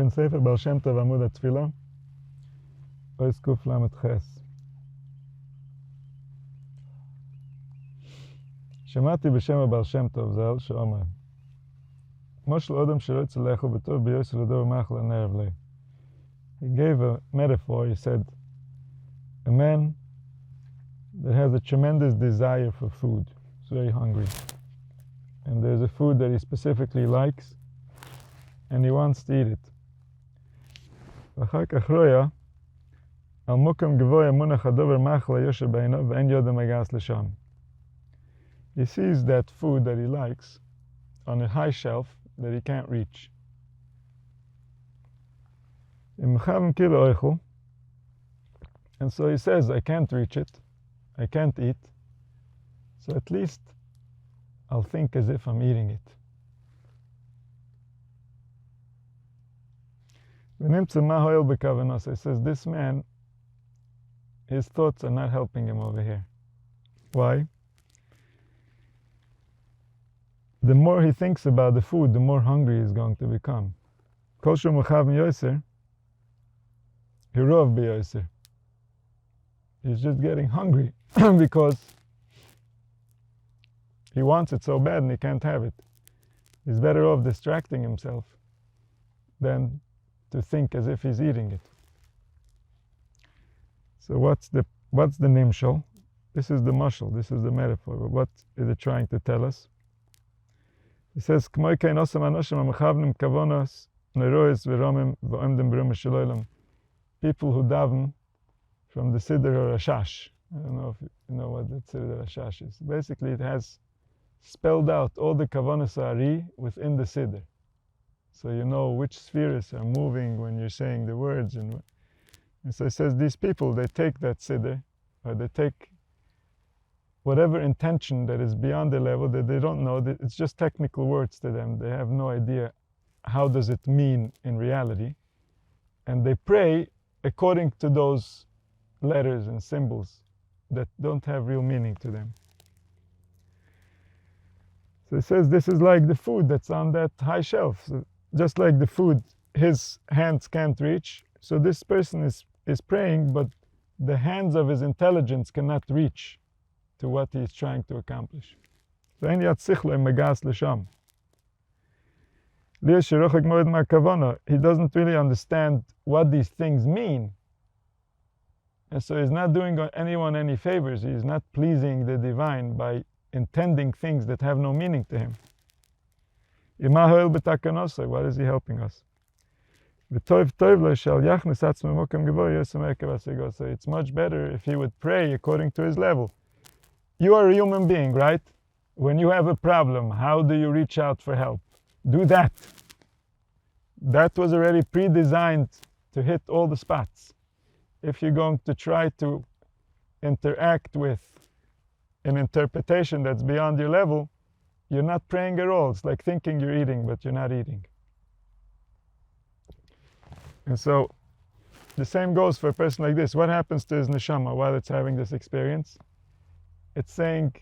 כן, ספר בעל שם טוב עמוד התפילה, אויס קל"ח. שמעתי בשם הבעל שם טוב ז"ל שאומר, מושל אדם שלא יצא לאכול בטוב ביוסר לדור מאכל הנערב לי. He gave a metaphor. He said, a man that has a tremendous desire for food, is very hungry, and there's a food that he specifically likes, and he wants to eat it. ואחר כך רואה, על מוקם גבוה מונח הדובר מאכל היושב בעינו, ואין יודע מגעס לשם. He sees that food that he likes on a high shelf that he can't reach. And so he says, I can't reach it, I can't eat, so at least I'll think as if I'm eating it. He says, this man, his thoughts are not helping him over here. Why? The more he thinks about the food, the more hungry he's going to become. He's just getting hungry because he wants it so bad and he can't have it. He's better off distracting himself than to think as if he's eating it. So what's the nimshal? This is the mashal, this is the metaphor. But what is it trying to tell us? He says, people who daven from the Siddur or Rashash. I don't know if you know what the Siddur or Rashash is. Basically, it has spelled out all the kavanas ari within the Siddur. So you know which spheres are moving when you're saying the words. And so it says these people, they take that Siddur, or they take whatever intention that is beyond the level that they don't know, it's just technical words to them. They have no idea how does it mean in reality. And they pray according to those letters and symbols that don't have real meaning to them. So it says this is like the food that's on that high shelf. So just like the food his hands can't reach, so this person is praying, but the hands of his intelligence cannot reach to what he is trying to accomplish. He doesn't really understand what these things mean. And so he's not doing anyone any favors. He's not pleasing the divine by intending things that have no meaning to him. What is he helping us? So it's much better if he would pray according to his level. You are a human being, right? When you have a problem, how do you reach out for help? Do that. That was already pre-designed to hit all the spots. If you're going to try to interact with an interpretation that's beyond your level, you're not praying at all. It's like thinking you're eating, but you're not eating. And so the same goes for a person like this. What happens to his neshama while it's having this experience? It's saying,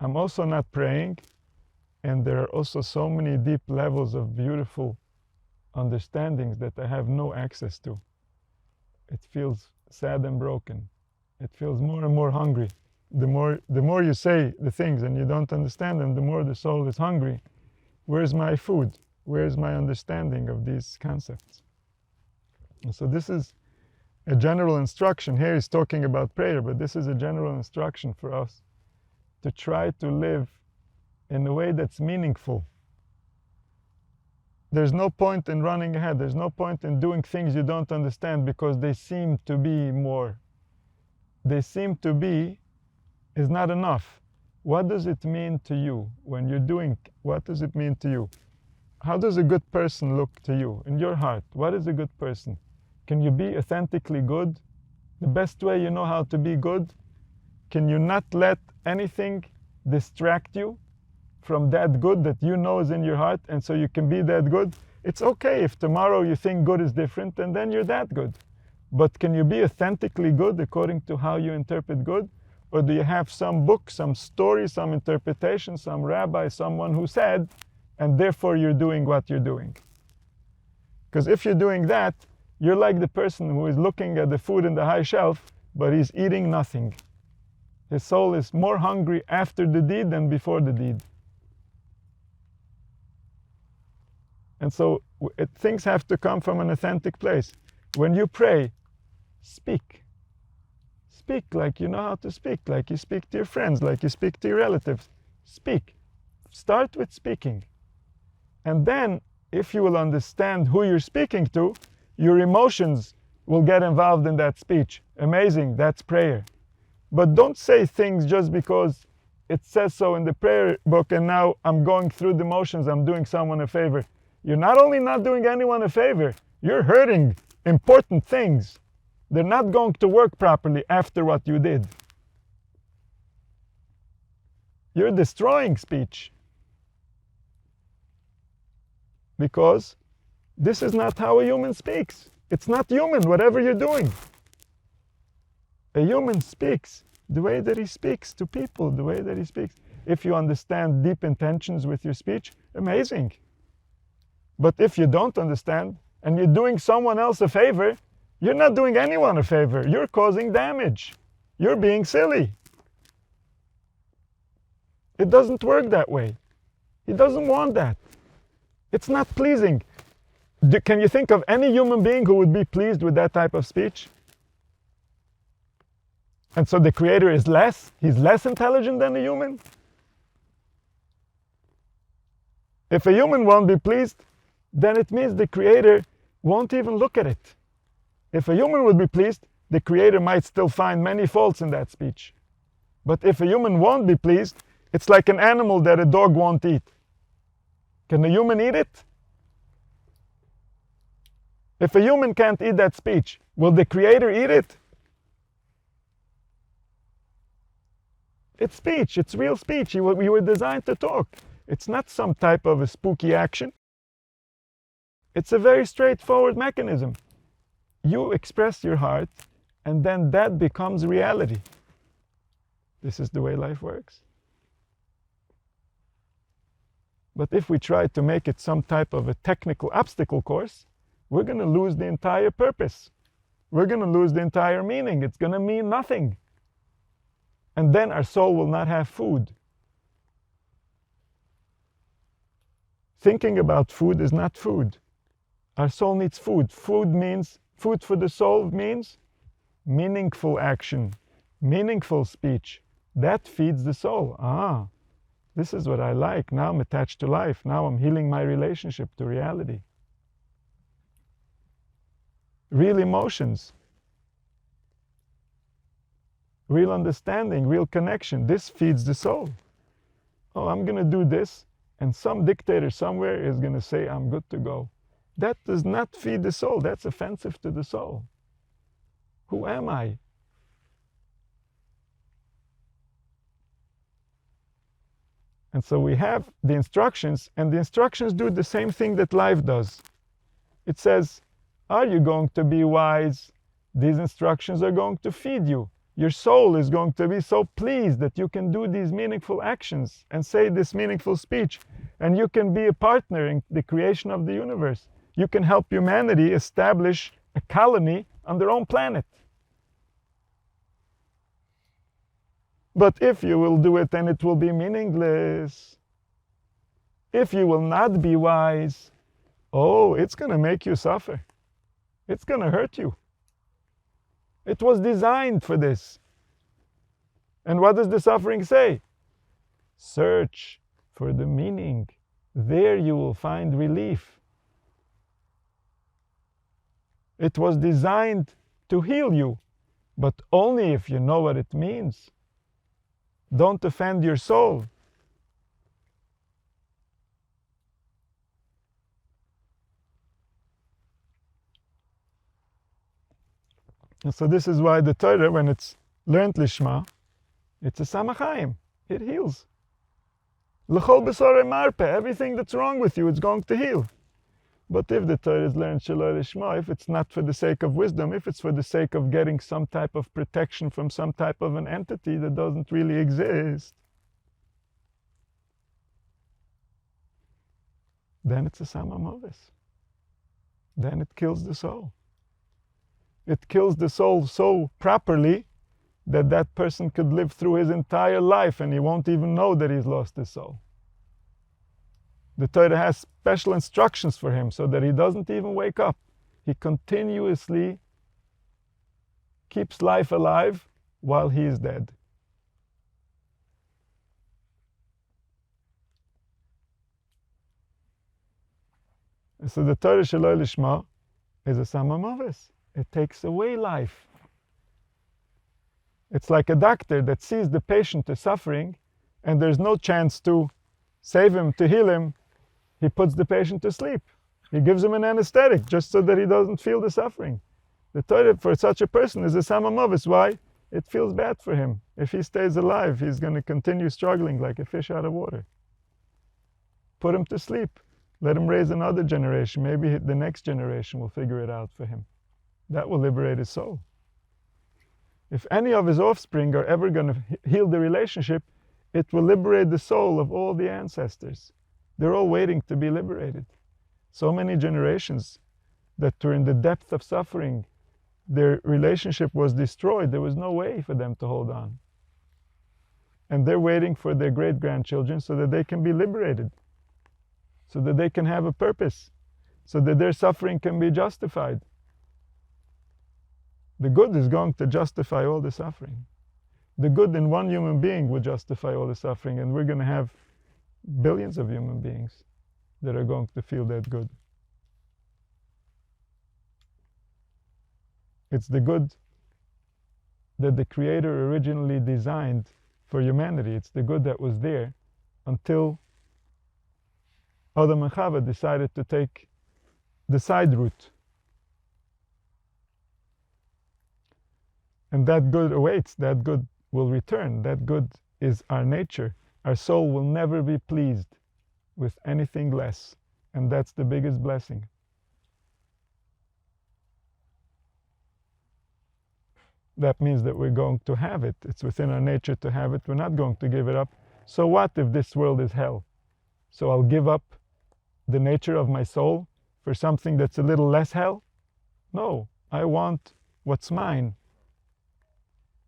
I'm also not praying, and there are also so many deep levels of beautiful understandings that I have no access to. It feels sad and broken. It feels more and more hungry. The more you say the things and you don't understand them, the more the soul is hungry. Where's my food? Where's my understanding of these concepts? And so this is a general instruction. Here he's talking about prayer, but this is a general instruction for us to try to live in a way that's meaningful. There's no point in running ahead. There's no point in doing things you don't understand because they seem to be more. They seem to be is not enough. What does it mean to you when you're doing? What does it mean to you? How does a good person look to you in your heart? What is a good person? Can you be authentically good? The best way you know how to be good? Can you not let anything distract you from that good that you know is in your heart, and so you can be that good? It's okay if tomorrow you think good is different and then you're that good. But can you be authentically good according to how you interpret good? Or do you have some book, some story, some interpretation, some rabbi, someone who said, and therefore you're doing what you're doing? Because if you're doing that, you're like the person who is looking at the food in the high shelf, but he's eating nothing. His soul is more hungry after the deed than before the deed. And so things have to come from an authentic place. When you pray, speak. Speak like you know how to speak, like you speak to your friends, like you speak to your relatives. Speak. Start with speaking. And then, if you will understand who you're speaking to, your emotions will get involved in that speech. Amazing, that's prayer. But don't say things just because it says so in the prayer book and now I'm going through the motions, I'm doing someone a favor. You're not only not doing anyone a favor, you're hurting important things. They're not going to work properly after what you did. You're destroying speech. Because this is not how a human speaks. It's not human, whatever you're doing. A human speaks the way that he speaks to people, the way that he speaks. If you understand deep intentions with your speech, amazing. But if you don't understand, and you're doing someone else a favor, you're not doing anyone a favor. You're causing damage. You're being silly. It doesn't work that way. He doesn't want that. It's not pleasing. Can you think of any human being who would be pleased with that type of speech? And so the Creator is less? He's less intelligent than a human? If a human won't be pleased, then it means the Creator won't even look at it. If a human would be pleased, the Creator might still find many faults in that speech. But if a human won't be pleased, it's like an animal that a dog won't eat. Can a human eat it? If a human can't eat that speech, will the Creator eat it? It's speech, it's real speech. We were designed to talk. It's not some type of a spooky action. It's a very straightforward mechanism. You express your heart, and then that becomes reality. This is the way life works. But if we try to make it some type of a technical obstacle course, we're going to lose the entire purpose. We're going to lose the entire meaning. It's going to mean nothing. And then our soul will not have food. Thinking about food is not food. Our soul needs food. Food for the soul means meaningful action, meaningful speech. That feeds the soul. This is what I like. Now I'm attached to life. Now I'm healing my relationship to reality. Real emotions, real understanding, real connection. This feeds the soul. I'm going to do this, and some dictator somewhere is going to say, I'm good to go. That does not feed the soul. That's offensive to the soul. Who am I? And so we have the instructions, and the instructions do the same thing that life does. It says, are you going to be wise? These instructions are going to feed you. Your soul is going to be so pleased that you can do these meaningful actions and say this meaningful speech. And you can be a partner in the creation of the universe. You can help humanity establish a colony on their own planet. But if you will do it, then it will be meaningless. If you will not be wise, it's going to make you suffer. It's going to hurt you. It was designed for this. And what does the suffering say? Search for the meaning. There you will find relief. It was designed to heal you, but only if you know what it means. Don't offend your soul. And so this is why the Torah, when it's learned Lishma, it's a Samachayim. It heals. L'chol b'sorei marpe. Everything that's wrong with you, it's going to heal. But if the Torah is learned Shaloi Lishma, if it's not for the sake of wisdom, if it's for the sake of getting some type of protection from some type of an entity that doesn't really exist, then it's a Samamovis. then it kills the soul. It kills the soul so properly that that person could live through his entire life and he won't even know that he's lost his soul. The Torah has special instructions for him so that he doesn't even wake up. He continuously keeps life alive while he is dead. So the Torah Sheloi Lishma is a samamavis. It takes away life. It's like a doctor that sees the patient is suffering and there's no chance to save him, to heal him. He puts the patient to sleep. He gives him an anesthetic just so that he doesn't feel the suffering. The Torah for such a person is a samamavis. Why? It feels bad for him. If he stays alive, he's going to continue struggling like a fish out of water. Put him to sleep. Let him raise another generation. Maybe the next generation will figure it out for him. That will liberate his soul. If any of his offspring are ever going to heal the relationship, it will liberate the soul of all the ancestors. They're all waiting to be liberated. So many generations that were in the depth of suffering, their relationship was destroyed. There was no way for them to hold on. And they're waiting for their great-grandchildren so that they can be liberated, so that they can have a purpose, so that their suffering can be justified. The good is going to justify all the suffering. The good in one human being will justify all the suffering, and we're going to have billions of human beings that are going to feel that good. It's the good that the Creator originally designed for humanity. It's the good that was there until Adam and Chava decided to take the side route. And that good awaits, that good will return, that good is our nature. Our soul will never be pleased with anything less, and that's the biggest blessing. That means that we're going to have it. It's within our nature to have it. We're not going to give it up. So what if this world is hell? So I'll give up the nature of my soul for something that's a little less hell? No, I want what's mine.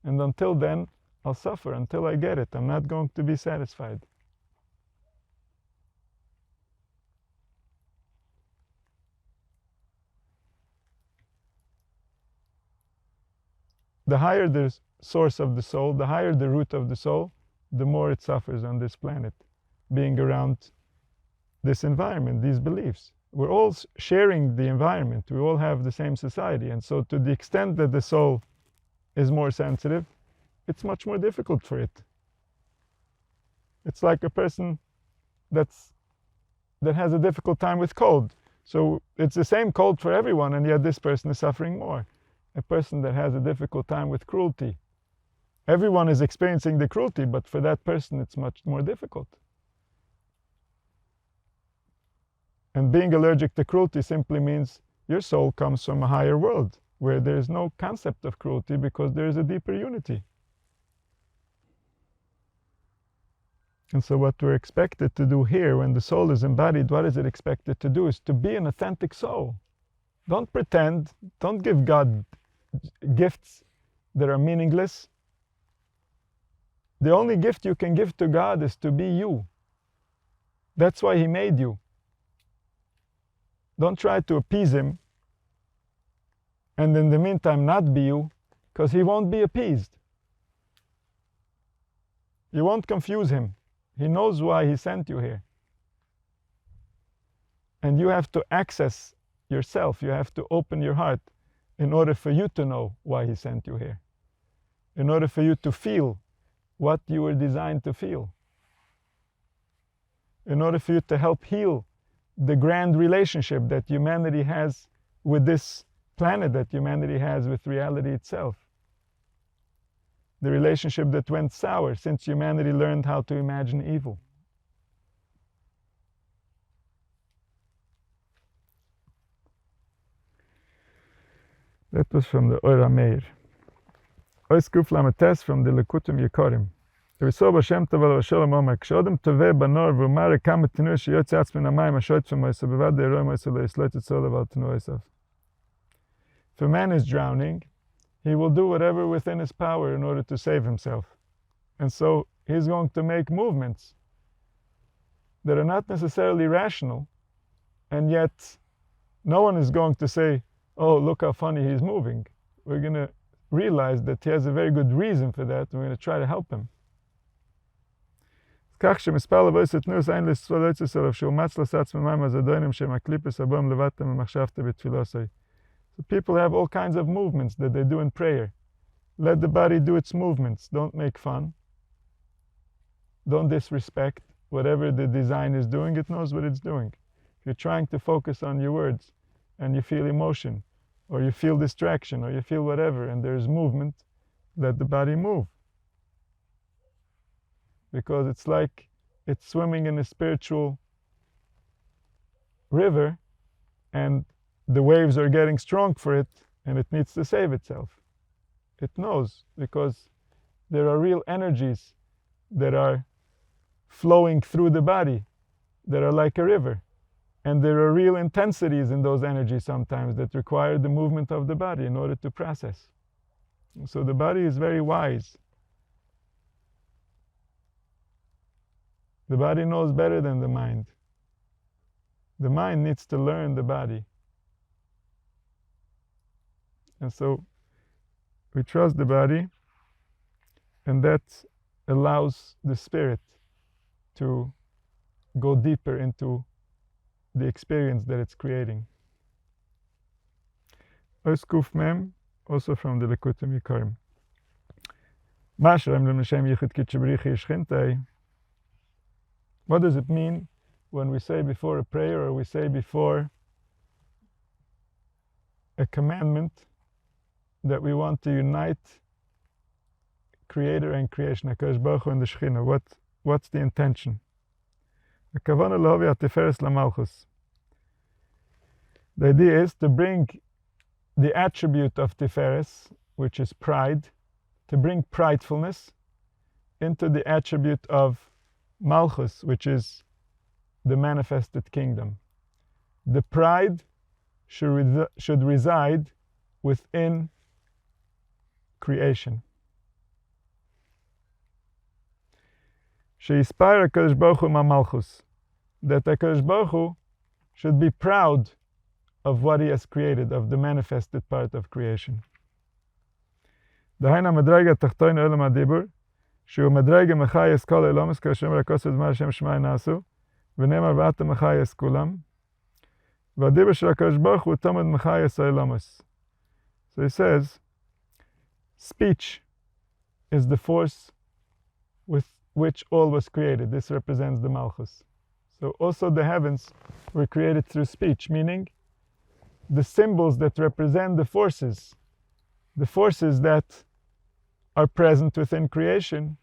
And until then, I'll suffer until I get it. I'm not going to be satisfied. The higher the source of the soul, the higher the root of the soul, the more it suffers on this planet, being around this environment, these beliefs. We're all sharing the environment. We all have the same society. And so to the extent that the soul is more sensitive, it's much more difficult for it. It's like a person that has a difficult time with cold. So it's the same cold for everyone, and yet this person is suffering more. A person that has a difficult time with cruelty. Everyone is experiencing the cruelty, but for that person it's much more difficult. And being allergic to cruelty simply means your soul comes from a higher world, where there's no concept of cruelty because there's a deeper unity. And so what we're expected to do here, when the soul is embodied, what is it expected to do? Is to be an authentic soul. Don't pretend, don't give God gifts that are meaningless. The only gift you can give to God is to be you. That's why He made you. Don't try to appease Him and in the meantime not be you, because He won't be appeased. You won't confuse Him. He knows why He sent you here. And you have to access yourself. You have to open your heart in order for you to know why He sent you here. In order for you to feel what you were designed to feel. In order for you to help heal the grand relationship that humanity has with this planet, that humanity has with reality itself. The relationship that went sour since humanity learned how to imagine evil. That was from the Oira Meir. Ois Kuf Lametes from the Lekutim Yikorim. וסור בשם טוב על השלום אומר, כשאודם טובה בנור ואומר כמה תנוע שיוצא עצמי מהמים השוטפים מויסו, בבד האירועים מויסו לא יסלוט את סולו ועל תנוע יסוף. If a man is drowning, he will do whatever within his power in order to save himself. And so he's going to make movements that are not necessarily rational, and yet no one is going to say, oh, look how funny he's moving. We're going to realize that he has a very good reason for that, and we're going to try to help him. כך שמספר לבויס התנוס אין לספולויצו סלב שהוא מצ לסץ ממים הזדונים שהם הקליפס הבום לבטם ומחשבתם בתפילוסי. So people have all kinds of movements that they do in prayer. Let the body do its movements. Don't make fun. Don't disrespect. Whatever the design is doing, it knows what it's doing. If you're trying to focus on your words and you feel emotion, or you feel distraction, or you feel whatever, and there's movement, let the body move. Because it's like it's swimming in a spiritual river, and the waves are getting strong for it, and it needs to save itself. It knows, because there are real energies that are flowing through the body that are like a river. And there are real intensities in those energies sometimes that require the movement of the body in order to process. So the body is very wise. The body knows better than the mind. The mind needs to learn the body. And so we trust the body, and that allows the spirit to go deeper into the experience that it's creating. Oskuf Mem, also from the Lekutim Yikarim. Mashrem L'Shem Yichud Kitchebrichi Shchintei. What does it mean when we say before a prayer, or we say before a commandment, that we want to unite Creator and creation, HaKadosh Baruch Hu and the Shechina? What's the intention? The Kavana Lohavi HaTiferes LaMalchus. The idea is to bring the attribute of Tiferes, which is pride, to bring pridefulness into the attribute of Malchus, which is the manifested kingdom. The pride should reside within creation. Sheyispire HaKadosh Baruch Hu Malchus, that HaKadosh Baruch Hu should be proud of what he has created, of the manifested part of creation. Dahaina Madrega Tachtoin Olam HaDibur, שהוא מדרגה מחייס כל אילומס, כאשר מרקוסת זמן השם שמיים נעשו, ונאמר ואתה מחייס כולם, והדיבר של הקדוש ברוך הוא תמיד מחייס האילומס. So he says, speech is the force with which all was created. This represents the Malchus. So also the heavens were created through speech, meaning the symbols that represent the forces that are present within creation,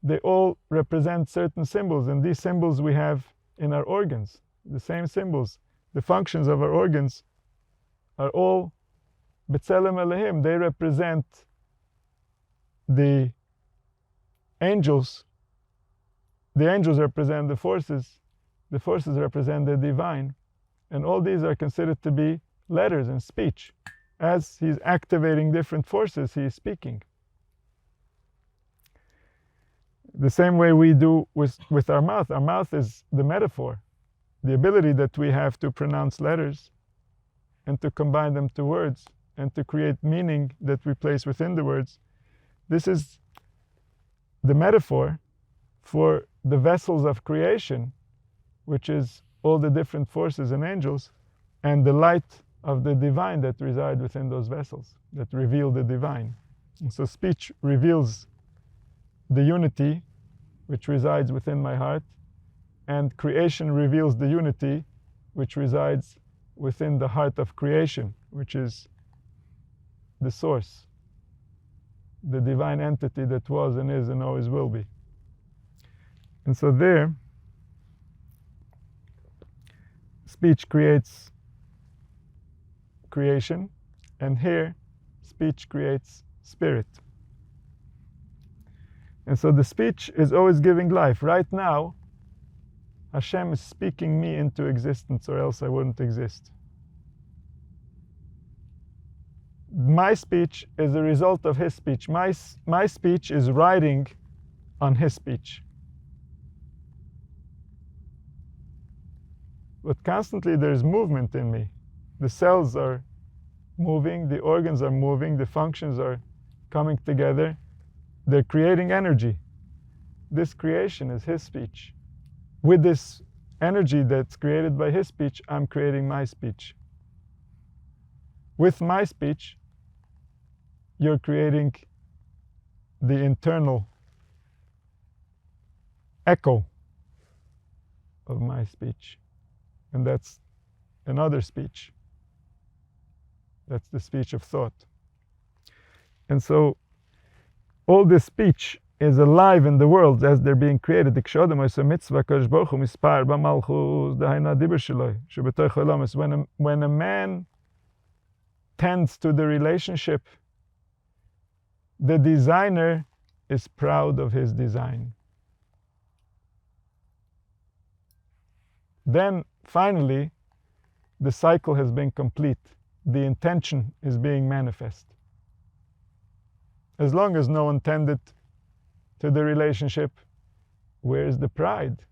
they all represent certain symbols, and these symbols we have in our organs. The same symbols, the functions of our organs are all B'Tselem Elohim. They represent the angels. The angels represent the forces represent the divine, and all these are considered to be letters in speech. As he's activating different forces, he is speaking. The same way we do with our mouth. Our mouth is the metaphor, the ability that we have to pronounce letters and to combine them to words and to create meaning that we place within the words. This is the metaphor for the vessels of creation, which is all the different forces and angels, and the light of the divine that reside within those vessels, that reveal the divine. And so speech reveals the unity which resides within my heart, and creation reveals the unity which resides within the heart of creation, which is the source, the divine entity that was and is and always will be. And so there, speech creates creation, and here, speech creates spirit. And so the speech is always giving life. Right now, Hashem is speaking me into existence, or else I wouldn't exist. My speech is a result of his speech. My speech is riding on his speech. But constantly there's movement in me. The cells are moving, the organs are moving, the functions are coming together. They're creating energy. This creation is his speech. With this energy that's created by his speech, I'm creating my speech. With my speech, you're creating the internal echo of my speech. And that's another speech. That's the speech of thought. And so all this speech is alive in the world as they're being created. When a man tends to the relationship, the designer is proud of his design. Then finally, the cycle has been complete. The intention is being manifest. As long as no one tended to the relationship, where is the pride?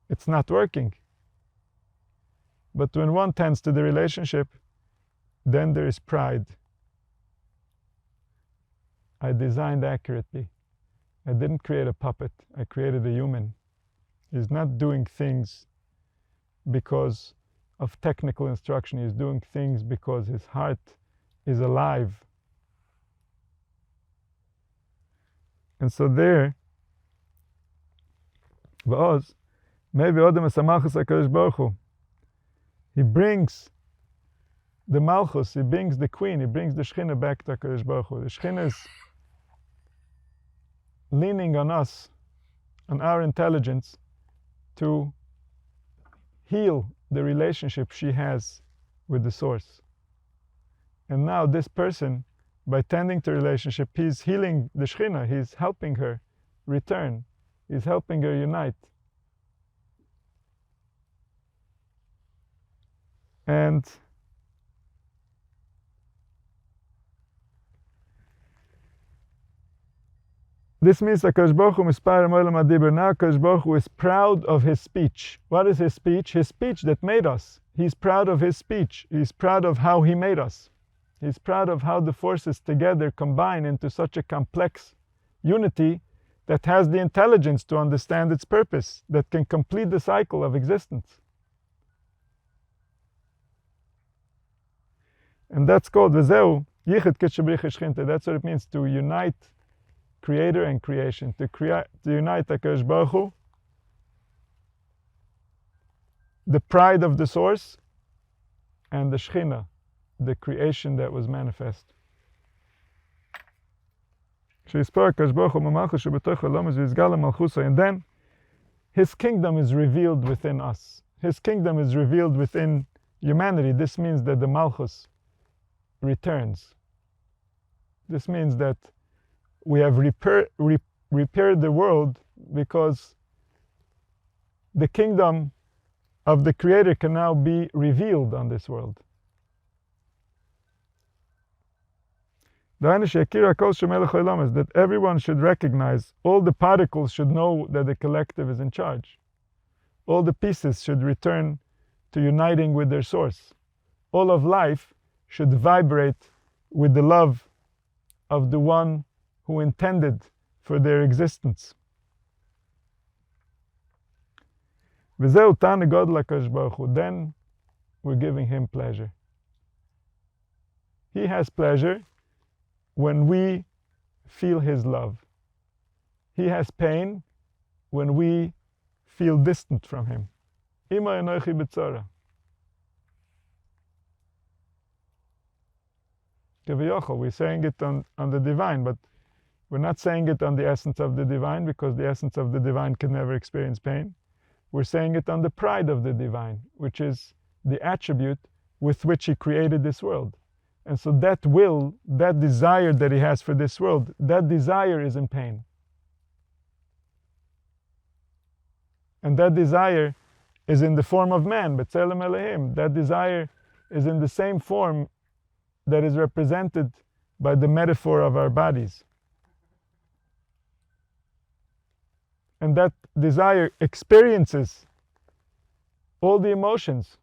It's not working. But when one tends to the relationship, then there is pride. I designed accurately. I didn't create a puppet. I created a human. He's not doing things because of technical instruction. He's doing things because his heart is alive. And so there, he brings the Malchus, he brings the Queen, he brings the Shechina back to HaKadosh Baruch Hu. The Shechina is leaning on us, on our intelligence, to heal the relationship she has with the Source. And now this person, by tending to relationship, he's healing the Shechina, he's helping her return, he's helping her unite. And this means that HaKadosh Baruch Hu mispar mo'elam hadiber. Now HaKadosh Baruch Hu is proud of his speech. What is his speech? His speech that made us. He's proud of his speech. He's proud of how he made us. He's proud of how the forces together combine into such a complex unity that has the intelligence to understand its purpose, that can complete the cycle of existence. And that's called V'zeu Yichud K'shabrich Shechinta. That's what it means to unite Creator and creation, to unite HaKadosh Baruch Hu, the pride of the Source, and the Shechina, the creation that was manifest. And then His kingdom is revealed within us. His kingdom is revealed within humanity. This means that the Malchus returns. This means that we have repaired the world, because the kingdom of the Creator can now be revealed on this world. That everyone should recognize, all the particles should know that the collective is in charge. All the pieces should return to uniting with their source. All of life should vibrate with the love of the one who intended for their existence. Then we're giving him pleasure. He has pleasure when we feel his love. He has pain when we feel distant from him. We're saying it on the divine, but we're not saying it on the essence of the divine, because the essence of the divine can never experience pain. We're saying it on the pride of the divine, which is the attribute with which he created this world. And so that will, that desire that he has for this world, that desire is in pain. And that desire is in the form of man, B'Tselem Elohim. That desire is in the same form that is represented by the metaphor of our bodies. And that desire experiences all the emotions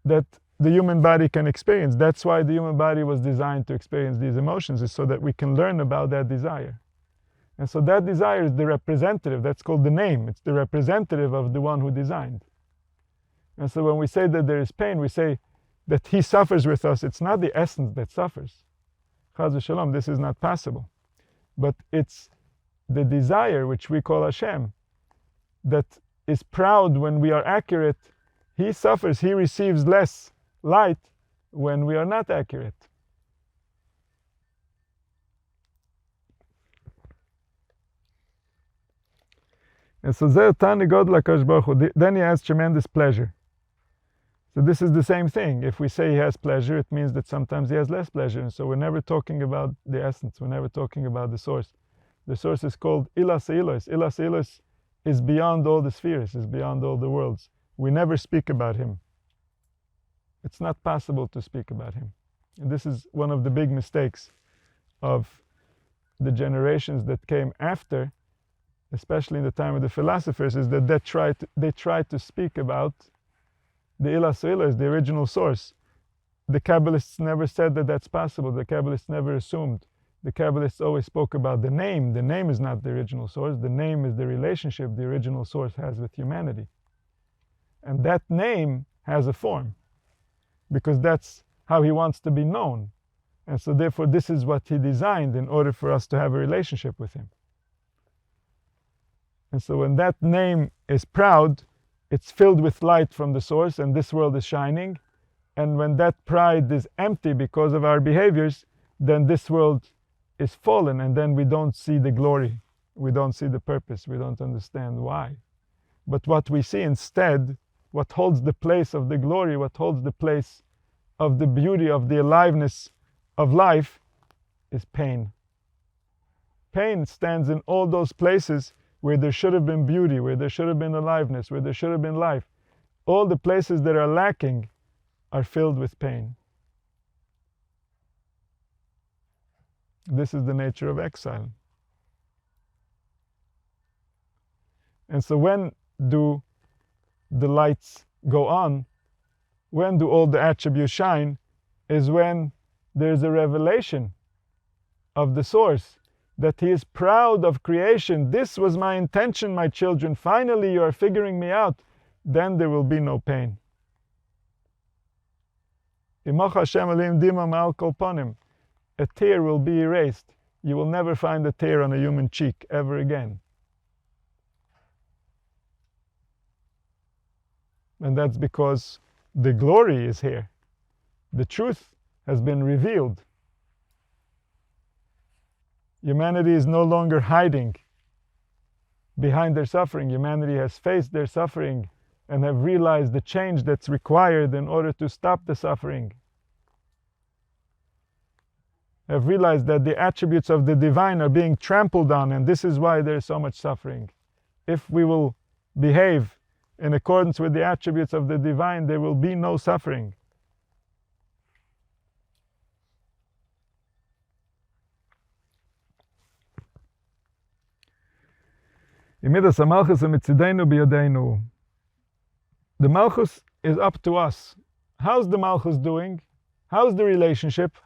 that the human body can experience. That's why the human body was designed to experience these emotions, is so that we can learn about that desire. And so that desire is the representative. That's called the name. It's the representative of the one who designed. And so when we say that there is pain, we say that he suffers with us. It's not the essence that suffers. Chas v'shalom, this is not possible. But it's the desire, which we call Hashem, that is proud when we are accurate. He suffers, he receives less light when we are not accurate. And so then he has tremendous pleasure. So this is the same thing. If we say he has pleasure, it means that sometimes he has less pleasure. And so we're never talking about the essence. We're never talking about the source. The source is called Ilas Ilos. Ilas Ilos is beyond all the spheres, is beyond all the worlds. We never speak about him. It's not possible to speak about him. And this is one of the big mistakes of the generations that came after, especially in the time of the philosophers, is that they tried to speak about the Ilas Ilos, the original source. The Kabbalists never said that that's possible. The Kabbalists never assumed. The Kabbalists always spoke about the name. The name is not the original source. The name is the relationship the original source has with humanity. And that name has a form, because that's how he wants to be known. And so therefore this is what he designed in order for us to have a relationship with him. And so when that name is proud, it's filled with light from the source, and this world is shining. And when that pride is empty because of our behaviors, then this world is fallen, and then we don't see the glory. We don't see the purpose. We don't understand why. But what we see instead, what holds the place of the glory, what holds the place of the beauty, of the aliveness of life, is pain. Pain stands in all those places where there should have been beauty, where there should have been aliveness, where there should have been life. All the places that are lacking are filled with pain. This is the nature of exile. And so when do the lights go on? When do all the attributes shine? Is when there's a revelation of the source, that he is proud of creation. This was my intention, my children. Finally, you are figuring me out. Then there will be no pain. A tear will be erased. You will never find a tear on a human cheek ever again. And that's because the glory is here. The truth has been revealed. Humanity is no longer hiding behind their suffering. Humanity has faced their suffering and have realized the change that's required in order to stop the suffering. Have realized that the attributes of the divine are being trampled on, and this is why there is so much suffering. If we will behave in accordance with the attributes of the divine, there will be no suffering. The Malchus is up to us. How's the Malchus doing? How's the relationship?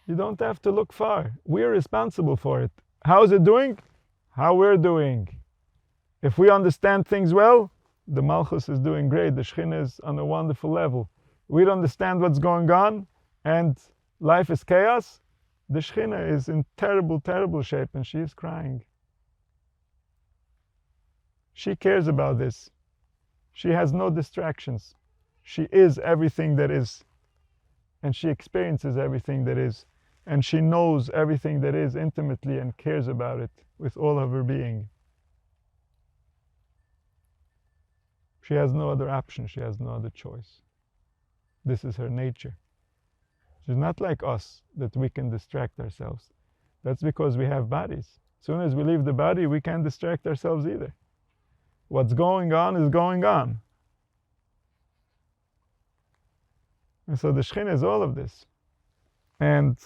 You don't have to look far. We're responsible for it. How's it doing? How we're doing. If we understand things well, the Malchus is doing great. The Shekhinah is on a wonderful level. We don't understand what's going on, and life is chaos. The Shekhinah is in terrible, terrible shape, and she is crying. She cares about this. She has no distractions. She is everything that is. And she experiences everything that is. And she knows everything that is intimately and cares about it with all of her being. She has no other option. She has no other choice. This is her nature. She's not like us, that we can distract ourselves. That's because we have bodies. As soon as we leave the body, we can't distract ourselves either. What's going on is going on. And so the Shekhinah is all of this. And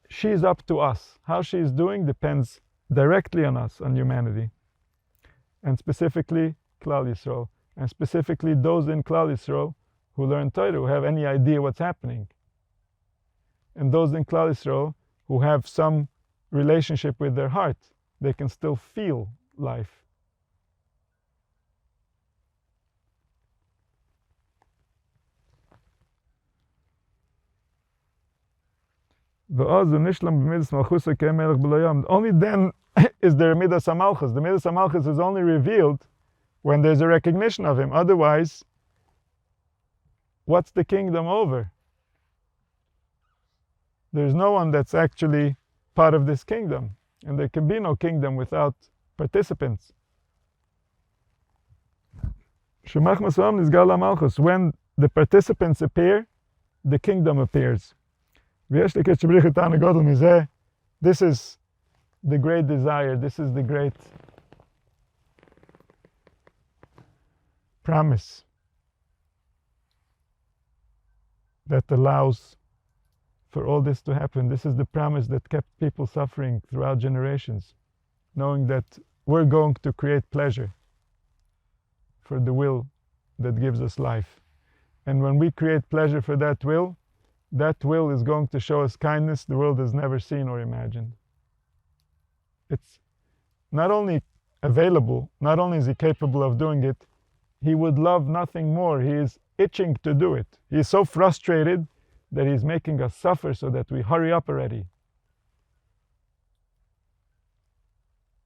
she's up to us. How she's doing depends directly on us, on humanity. And specifically, Klal Yisrael. And specifically those in Klal Yisrael who learn Torah, who have any idea what's happening. And those in Klal Yisrael who have some relationship with their heart. They can still feel life. Only then is there Midas HaMalchus. The Midas HaMalchus is only revealed when there's a recognition of him. Otherwise, what's the kingdom over? There's no one that's actually part of this kingdom. And there can be no kingdom without participants. When the participants appear, the kingdom appears. This is the great desire, this is the great promise that allows for all this to happen. This is the promise that kept people suffering throughout generations, knowing that we're going to create pleasure for the will that gives us life. And when we create pleasure for that will is going to show us kindness the world has never seen or imagined. It's not only available, not only is he capable of doing it, he would love nothing more. He is itching to do it. He is so frustrated that he's making us suffer so that we hurry up already.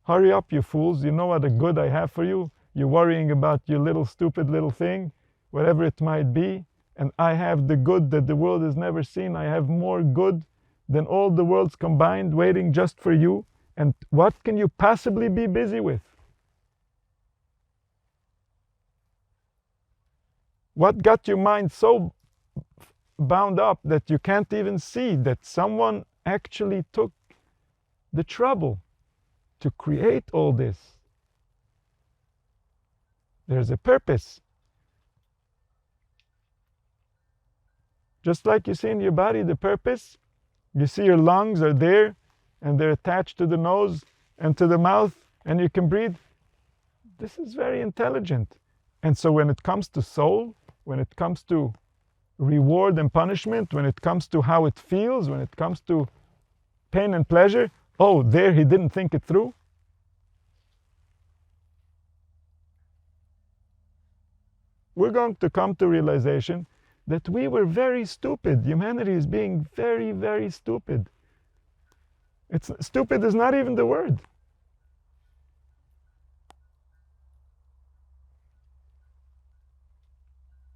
Hurry up, you fools. You know what a good I have for you? You're worrying about your little stupid little thing, whatever it might be. And I have the good that the world has never seen. I have more good than all the worlds combined waiting just for you. And what can you possibly be busy with? What got your mind so bound up that you can't even see that someone actually took the trouble to create all this? There's a purpose. Just like you see in your body the purpose, you see your lungs are there and they're attached to the nose and to the mouth and you can breathe. This is very intelligent. And so when it comes to soul, when it comes to reward and punishment, when it comes to how it feels, when it comes to pain and pleasure, oh, there he didn't think it through. We're going to come to realization that we were very stupid. Humanity is being very, very stupid. Stupid is not even the word.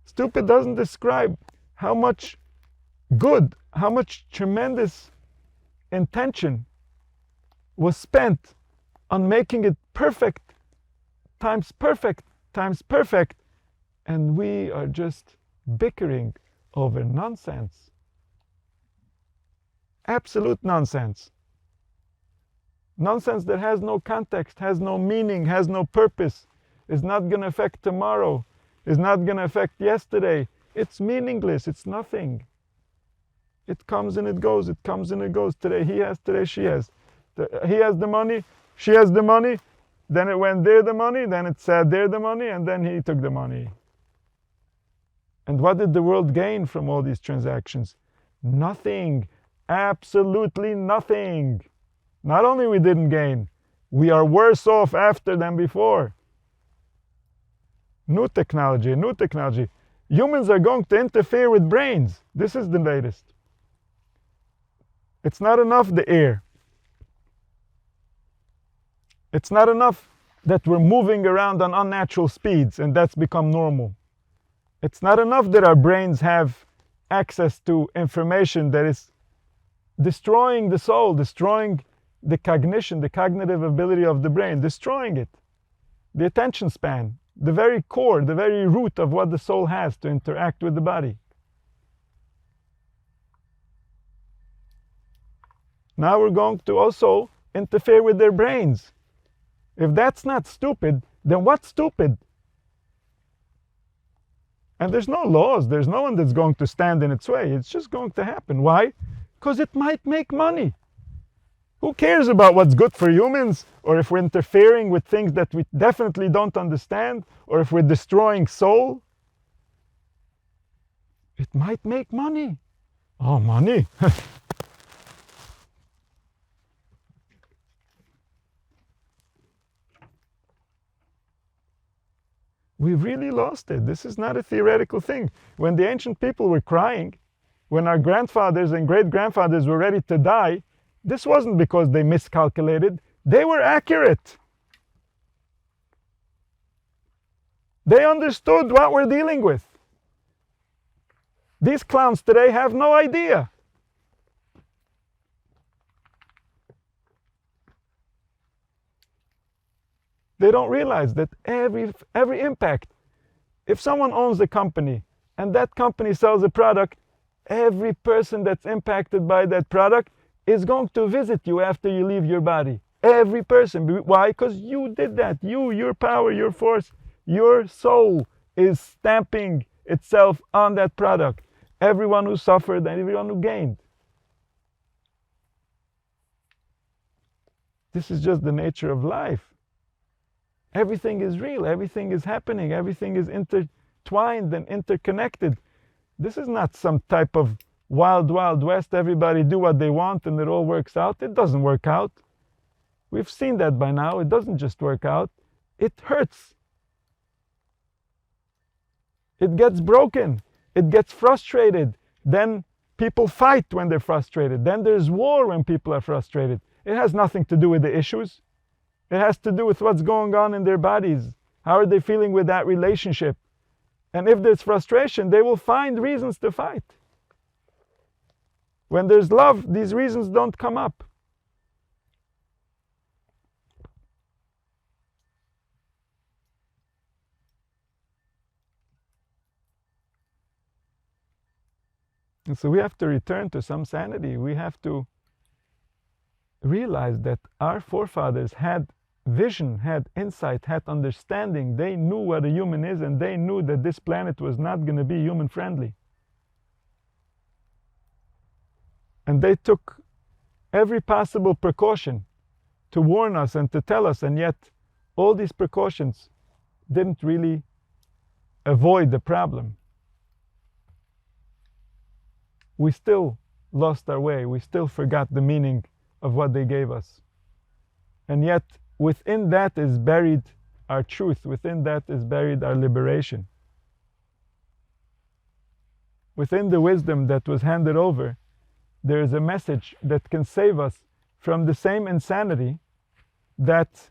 Stupid doesn't describe how much good, how much tremendous intention was spent on making it perfect, times perfect, times perfect, and we are just bickering over nonsense. Absolute nonsense. Nonsense that has no context, has no meaning, has no purpose, is not going to affect tomorrow, is not going to affect yesterday. It's meaningless, it's nothing. It comes and it goes, it comes and it goes. Today he has, today she has. He has the money, she has the money, then it went there the money, then it said there the money, and then he took the money. And what did the world gain from all these transactions? Nothing. Absolutely nothing. Not only we didn't gain, we are worse off after than before. New technology, new technology. Humans are going to interfere with brains. This is the latest. It's not enough the air. It's not enough that we're moving around on unnatural speeds and that's become normal. It's not enough that our brains have access to information that is destroying the soul, destroying the cognition, the cognitive ability of the brain, destroying it. The attention span, the very core, the very root of what the soul has to interact with the body. Now we're going to also interfere with their brains. If that's not stupid, then what's stupid? And there's no laws, there's no one that's going to stand in its way. It's just going to happen. Why? Because it might make money. Who cares about what's good for humans, or if we're interfering with things that we definitely don't understand, or if we're destroying soul? It might make money. Oh, money. We've really lost it. This is not a theoretical thing. When the ancient people were crying, when our grandfathers and great-grandfathers were ready to die, this wasn't because they miscalculated. They were accurate. They understood what we're dealing with. These clowns today have no idea. They don't realize that every impact, if someone owns a company and that company sells a product, every person that's impacted by that product is going to visit you after you leave your body. Every person. Why? Because you did that. Your power, your force, your soul is stamping itself on that product. Everyone who suffered and everyone who gained. This is just the nature of life. Everything is real, everything is happening, everything is intertwined and interconnected. This is not some type of wild, wild west, everybody do what they want and it all works out. It doesn't work out. We've seen that by now. It doesn't just work out. It hurts. It gets broken. It gets frustrated. Then people fight when they're frustrated. Then there's war when people are frustrated. It has nothing to do with the issues. It has to do with what's going on in their bodies. How are they feeling with that relationship? And if there's frustration, they will find reasons to fight. When there's love, these reasons don't come up. And so we have to return to some sanity. We have to realize that our forefathers had vision, had insight, had understanding. They knew what a human is, and they knew that this planet was not going to be human friendly. And they took every possible precaution to warn us and to tell us, and yet all these precautions didn't really avoid the problem. We still lost our way. We still forgot the meaning of what they gave us. And yet within that is buried our truth. Within that is buried our liberation. Within the wisdom that was handed over, there is a message that can save us from the same insanity that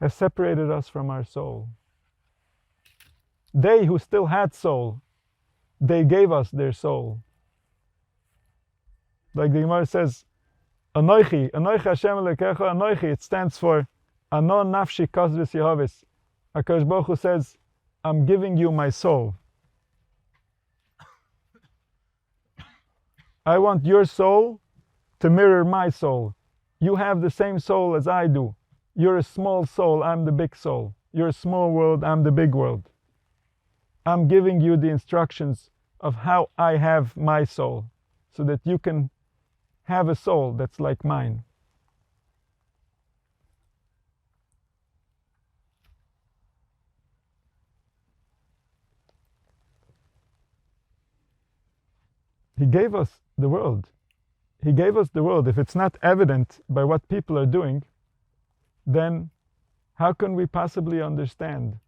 has separated us from our soul. They who still had soul, they gave us their soul. Like the Gemara says, Anoichi, Anoichi Hashem Elokecha, Anoichi, it stands for Ano Nafshi Kasvis Yehovis. HaKadosh Baruch Hu says, I'm giving you my soul. I want your soul to mirror my soul. You have the same soul as I do. You're a small soul, I'm the big soul. You're a small world, I'm the big world. I'm giving you the instructions of how I have my soul, so that you can have a soul that's like mine. He gave us the world. He gave us the world. If it's not evident by what people are doing, then how can we possibly understand?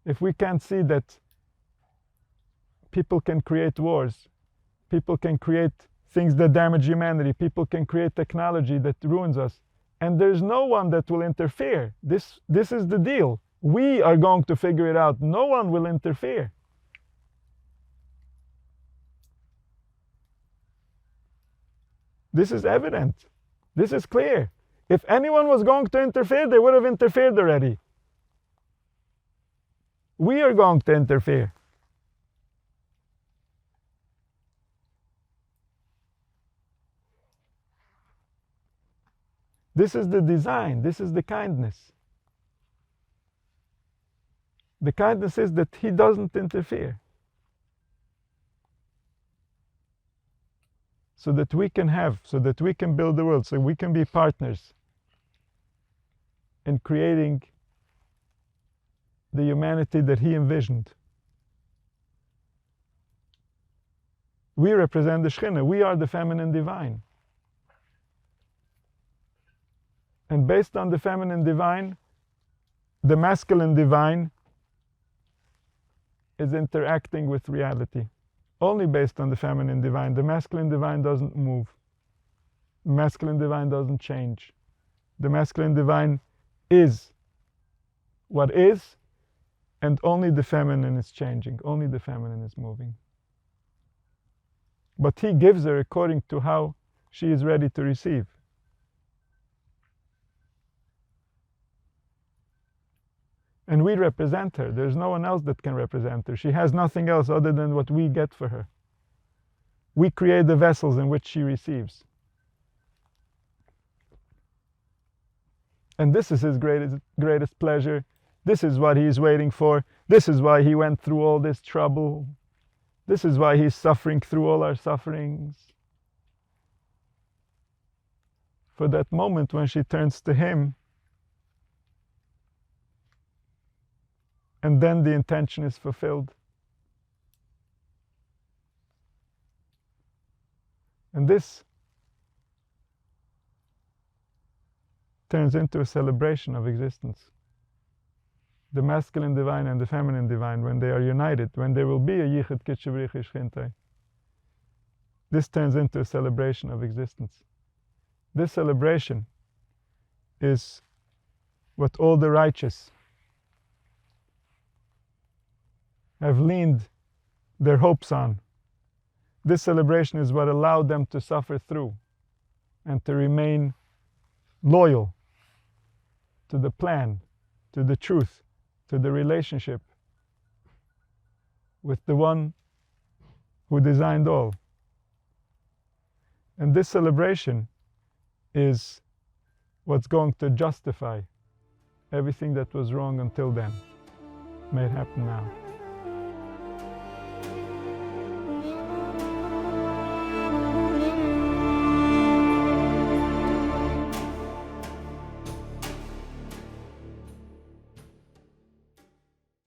If we can't see that people can create wars, people can create things that damage humanity, people can create technology that ruins us, and there's no one that will interfere. This is the deal. We are going to figure it out. No one will interfere. This is evident. This is clear. If anyone was going to interfere, they would have interfered already. We are going to interfere. This is the design, this is the kindness. The kindness is that he doesn't interfere. So that we can build the world, so we can be partners in creating the humanity that he envisioned. We represent the Shekhinah, we are the feminine divine. And based on the feminine divine, the masculine divine is interacting with reality. Only based on the feminine divine. The masculine divine doesn't move. The masculine divine doesn't change. The masculine divine is what is, and only the feminine is changing. Only the feminine is moving. But he gives her according to how she is ready to receive. And we represent her. There's no one else that can represent her. She has nothing else other than what we get for her. We create the vessels in which she receives. And this is his greatest pleasure. This is what he is waiting for. This is why he went through all this trouble. This is why he's suffering through all our sufferings. For that moment when she turns to him, and then the intention is fulfilled. And this turns into a celebration of existence. The masculine divine and the feminine divine, when they are united, when there will be a yichud kitchevrich shchintai, this turns into a celebration of existence. This celebration is what all the righteous have leaned their hopes on. This celebration is what allowed them to suffer through and to remain loyal to the plan, to the truth, to the relationship with the one who designed all. And this celebration is what's going to justify everything that was wrong until then. May it happen now.